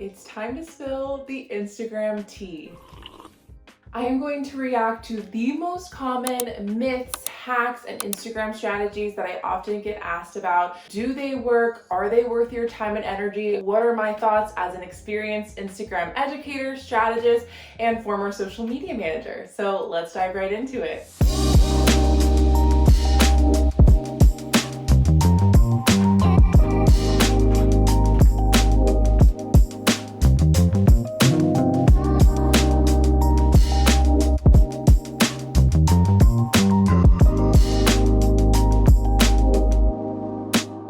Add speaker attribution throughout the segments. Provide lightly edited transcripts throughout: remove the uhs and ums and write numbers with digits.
Speaker 1: It's time to spill the Instagram tea. I am going to react to the most common myths, hacks, and Instagram strategies that I often get asked about. Do they work? Are they worth your time and energy? What are my thoughts as an experienced Instagram educator, strategist, and former social media manager? So let's dive right into it.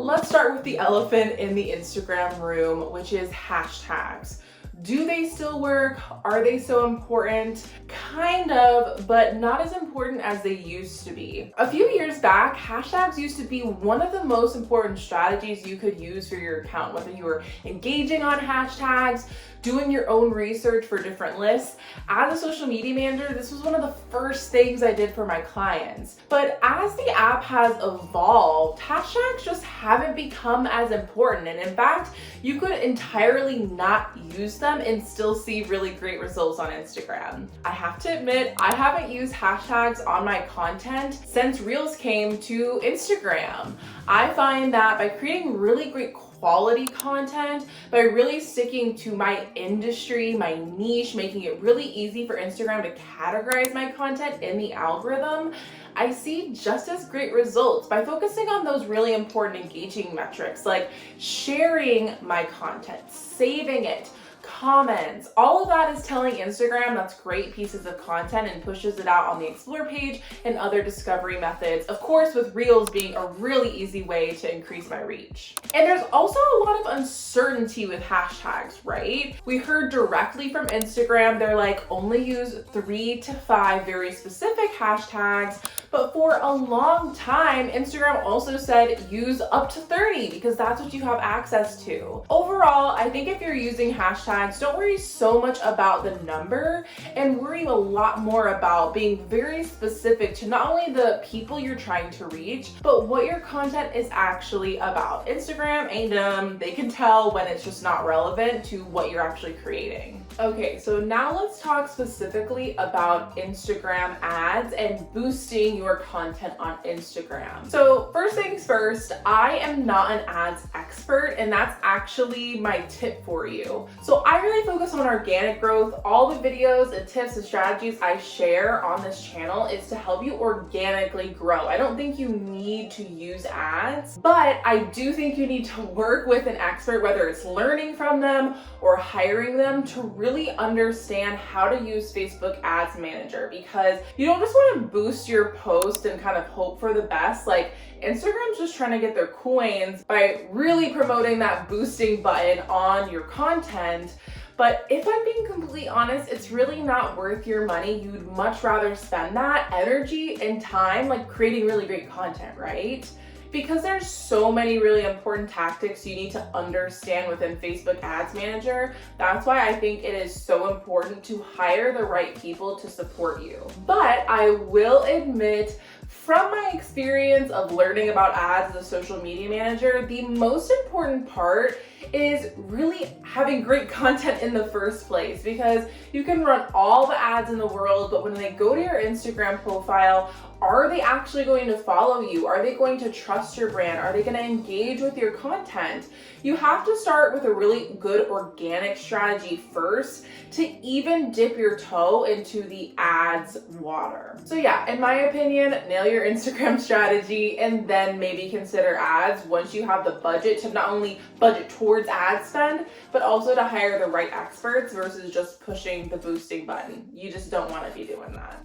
Speaker 1: Let's start with the elephant in the Instagram room, which is hashtags. Do they still work? Are they so important? Kind of, but not as important as they used to be. A few years back, hashtags used to be one of the most important strategies you could use for your account, whether you were engaging on hashtags, doing your own research for different lists. As a social media manager, this was one of the first things I did for my clients. But as the app has evolved, hashtags just haven't become as important. And in fact, you could entirely not use them and still see really great results on Instagram. I have to admit, I haven't used hashtags on my content since Reels came to Instagram. I find that by creating really great quality content, by really sticking to my industry, my niche, making it really easy for Instagram to categorize my content in the algorithm, I see just as great results by focusing on those really important engaging metrics like sharing my content, saving it, comments. All of that is telling Instagram that's great pieces of content and pushes it out on the Explore page and other discovery methods. Of course, with Reels being a really easy way to increase my reach. And there's also a lot of uncertainty with hashtags, right? We heard directly from Instagram, they're like, only use 3 to 5 very specific hashtags. But for a long time, Instagram also said use up to 30 because that's what you have access to. Overall, I think if you're using hashtags, don't worry so much about the number and worry a lot more about being very specific to not only the people you're trying to reach, but what your content is actually about. Instagram ain't dumb. They can tell when it's just not relevant to what you're actually creating. Okay, so now let's talk specifically about Instagram ads and boosting your content on Instagram. So first things first, I am not an ads expert, and that's actually my tip for you. So I really focus on organic growth. All the videos and tips and strategies I share on this channel is to help you organically grow. I don't think you need to use ads, but I do think you need to work with an expert, whether it's learning from them or hiring them, to really understand how to use Facebook Ads Manager, because you don't just want to boost your post and kind of hope for the best. Like, Instagram's just trying to get their coins by really promoting that boosting button on your content. But if I'm being completely honest, it's really not worth your money. You'd much rather spend that energy and time like creating really great content, right? Because there's so many really important tactics you need to understand within Facebook Ads Manager. That's why I think it is so important to hire the right people to support you. But I will admit, from my experience of learning about ads as a social media manager, the most important part is really having great content in the first place, because you can run all the ads in the world, but when they go to your Instagram profile, are they actually going to follow you? Are they going to trust your brand? Are they going to engage with your content? You have to start with a really good organic strategy first to even dip your toe into the ads water. So yeah, in my opinion, nail your Instagram strategy and then maybe consider ads once you have the budget to not only budget towards ad spend, but also to hire the right experts versus just pushing the boosting button. You just don't want to be doing that.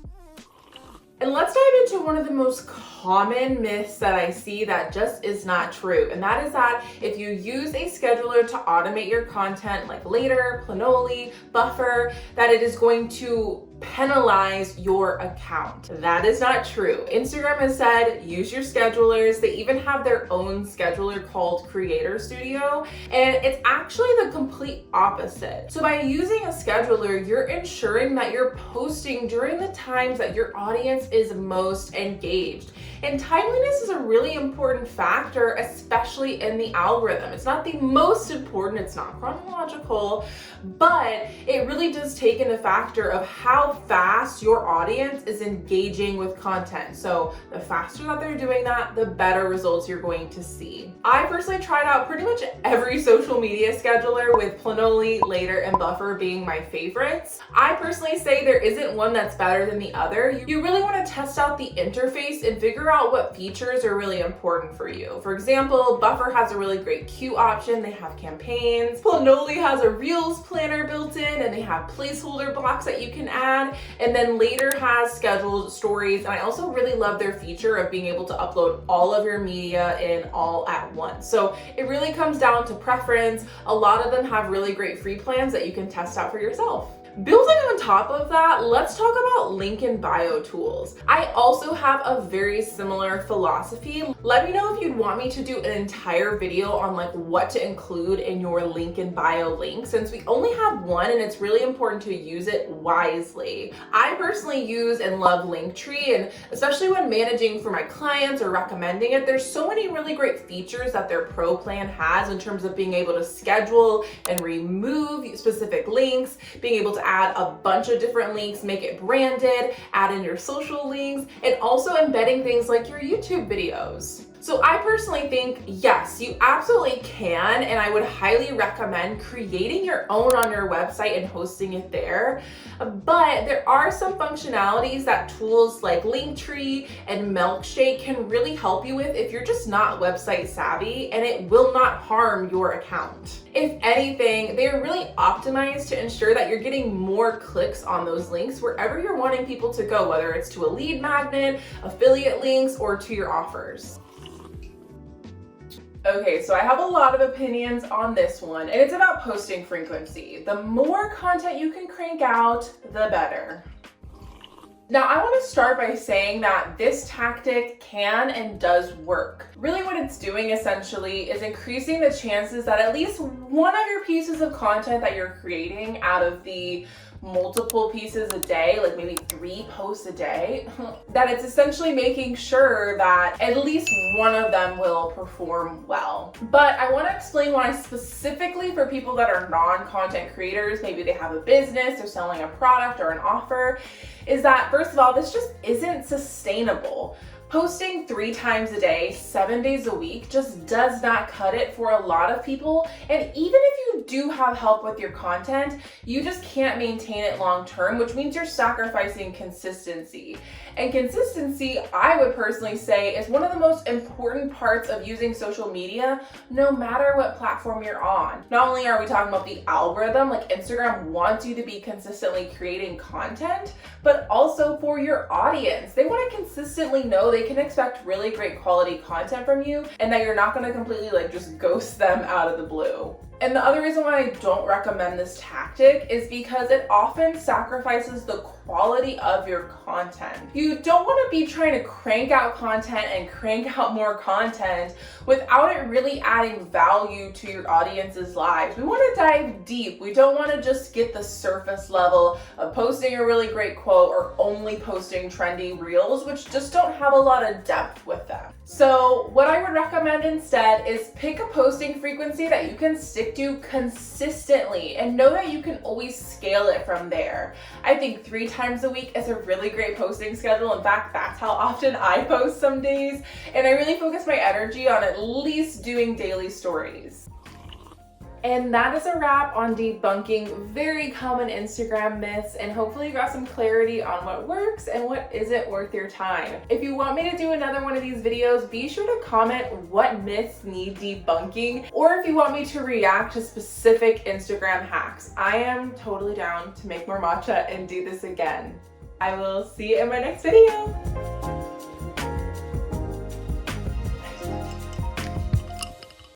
Speaker 1: And let's dive into one of the most common myths that I see that just is not true. And that is that if you use a scheduler to automate your content like Later, Planoly, Buffer, that it is going to penalize your account. That is not true. Instagram has said use your schedulers. They even have their own scheduler called Creator Studio, and it's actually the complete opposite. So by using a scheduler, you're ensuring that you're posting during the times that your audience is most engaged. And timeliness is a really important factor, especially in the algorithm. It's not the most important, it's not chronological, but it really does take into factor of how fast your audience is engaging with content. So the faster that they're doing that, the better results you're going to see. I personally tried out pretty much every social media scheduler, with Planoly, Later, and Buffer being my favorites. I personally say there isn't one that's better than the other. You really want to test out the interface and figure out what features are really important for you. For example, Buffer has a really great queue option. They have campaigns. Planoly has a Reels planner built in, and they have placeholder blocks that you can add. And then Later has scheduled stories. And I also really love their feature of being able to upload all of your media in all at once. So it really comes down to preference. A lot of them have really great free plans that you can test out for yourself. Building on top of that, let's talk about link in bio tools. I also have a very similar philosophy. Let me know if you'd want me to do an entire video on like what to include in your link in bio link, since we only have one and it's really important to use it wisely. I personally use and love Linktree, and especially when managing for my clients or recommending it, there's so many really great features that their pro plan has in terms of being able to schedule and remove specific links, being able to add a bunch of different links, make it branded, add in your social links, and also embedding things like your YouTube videos. So I personally think, yes, you absolutely can, and I would highly recommend creating your own on your website and hosting it there. But there are some functionalities that tools like Linktree and Milkshake can really help you with if you're just not website savvy, and it will not harm your account. If anything, they are really optimized to ensure that you're getting more clicks on those links wherever you're wanting people to go, whether it's to a lead magnet, affiliate links, or to your offers. Okay, so I have a lot of opinions on this one, and it's about posting frequency. The more content you can crank out, the better. Now, I want to start by saying that this tactic can and does work. Really what it's doing essentially is increasing the chances that at least one of your pieces of content that you're creating out of the multiple pieces a day, like maybe 3 posts a day, that it's essentially making sure that at least one of them will perform well. But I want to explain why specifically for people that are non-content creators, maybe they have a business, they're selling a product or an offer, is that first of all, this just isn't sustainable. Posting 3 times a day, 7 days a week just does not cut it for a lot of people. And even if you do have help with your content, you just can't maintain it long term, which means you're sacrificing consistency. And consistency, I would personally say, is one of the most important parts of using social media, no matter what platform you're on. Not only are we talking about the algorithm, like Instagram wants you to be consistently creating content, but also for your audience. They want to consistently know they can expect really great quality content from you, and that you're not going to completely like just ghost them out of the blue. And the other reason why I don't recommend this tactic is because it often sacrifices the quality of your content. You don't want to be trying to crank out content and crank out more content without it really adding value to your audience's lives. We want to dive deep. We don't want to just get the surface level of posting a really great quote or only posting trendy reels, which just don't have a lot of depth with them. So what I would recommend instead is pick a posting frequency that you can stick to consistently and know that you can always scale it from there. I think 3 times a week is a really great posting schedule. In fact, that's how often I post some days. And I really focus my energy on at least doing daily stories. And that is a wrap on debunking very common Instagram myths, and hopefully you got some clarity on what works and what isn't worth your time. If you want me to do another one of these videos, be sure to comment what myths need debunking, or if you want me to react to specific Instagram hacks. I am totally down to make more matcha and do this again. I will see you in my next video.